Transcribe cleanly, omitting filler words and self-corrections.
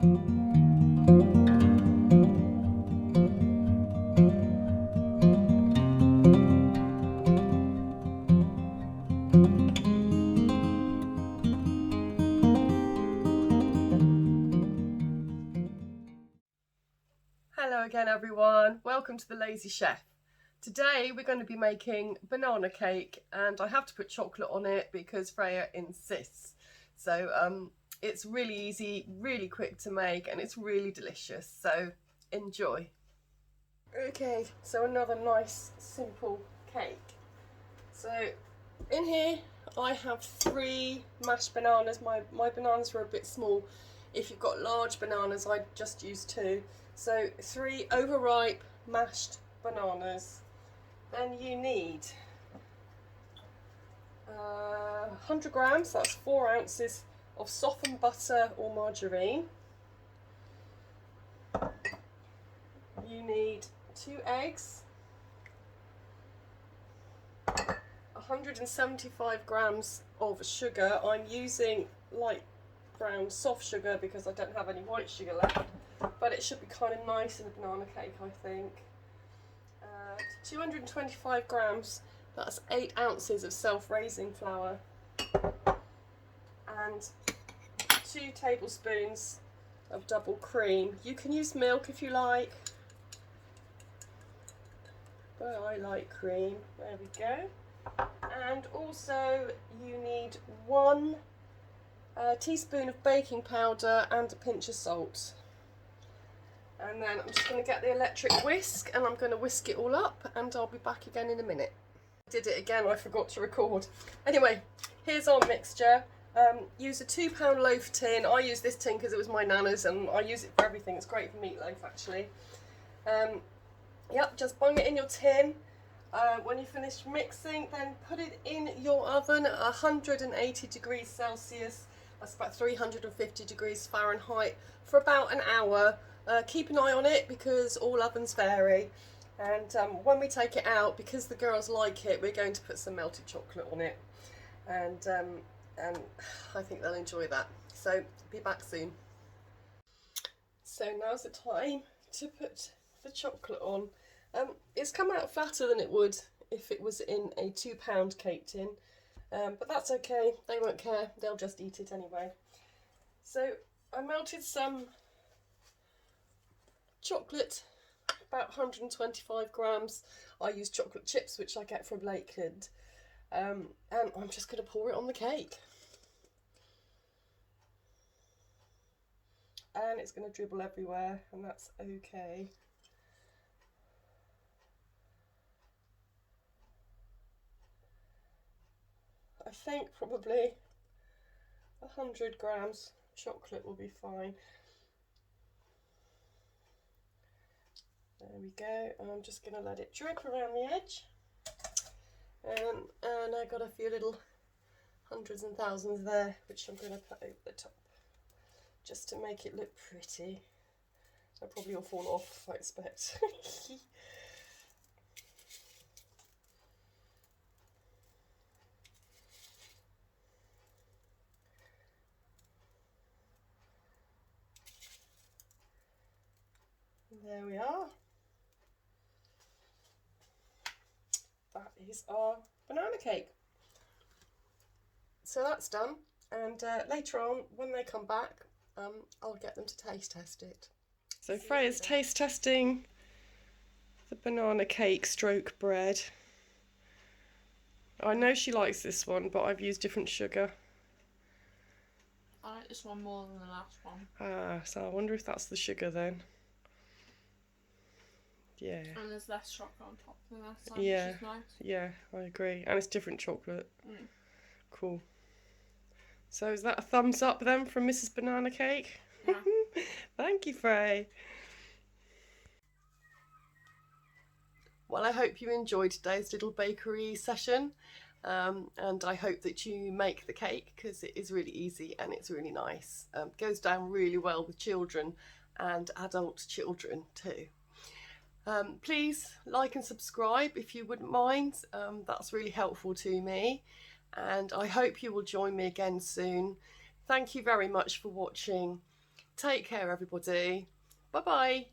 Hello again everyone, welcome to the Lazy Chef. Today we're going to be making banana cake, and I have to put chocolate on it because Freya insists. So it's really easy, really quick to make, and it's really delicious, so enjoy. Okay, so another nice simple cake. So in here I have 3 mashed bananas. My bananas were a bit small. If you've got large bananas, I just use 2. So 3 overripe mashed bananas. Then you need 100 grams, that's 4 ounces of softened butter or margarine. You need 2 eggs, 175 grams of sugar. I'm using light brown soft sugar because I don't have any white sugar left, but it should be kind of nice in a banana cake, I think. 225 grams, that's 8 ounces of self-raising flour, and 2 tablespoons of double cream. You can use milk if you like, but I like cream. There we go. And also you need 1 teaspoon of baking powder and a pinch of salt. And then I'm just going to get the electric whisk and I'm going to whisk it all up, and I'll be back again in a minute. I did it again, I forgot to record. Anyway, here's our mixture. Use a £2 loaf tin. I use this tin because it was my nana's and I use it for everything. It's great for meatloaf actually. Yep, just bung it in your tin. When you finish mixing, then put it in your oven at 180 degrees Celsius. That's about 350 degrees Fahrenheit for about an hour. Keep an eye on it because all ovens vary, and when we take it out, because the girls like it, we're going to put some melted chocolate on it, and I think they'll enjoy that. So be back soon. So now's the time to put the chocolate on. It's come out flatter than it would if it was in a £2 cake tin, but that's okay, they won't care, they'll just eat it anyway. So I melted some chocolate, about 125 grams. I use chocolate chips which I get from Lakeland, and I'm just going to pour it on the cake, and it's going to dribble everywhere, and that's okay. I think probably 100 grams chocolate will be fine. There we go, and I'm just going to let it drip around the edge, and I got a few little hundreds and thousands there which I'm going to put over the top just to make it look pretty. They'll probably all fall off, I expect. There we are. That is our banana cake. So that's done, and later on when they come back, I'll get them to taste test it. So Freya's taste testing the banana cake stroke bread. I know she likes this one, but I've used different sugar. I like this one more than the last one. Ah, so I wonder if that's the sugar then. Yeah. And there's less chocolate on top than last time, Yeah. which is nice. Yeah, I agree. And it's different chocolate. Mm. Cool. So is that a thumbs up then from Mrs. Banana Cake? Yeah. Thank you, Frey. Well, I hope you enjoyed today's little bakery session, and I hope that you make the cake because it is really easy and it's really nice. Goes down really well with children and adult children too. Please like and subscribe if you wouldn't mind. That's really helpful to me, and I hope you will join me again soon. Thank you very much for watching. Take care, everybody. Bye bye.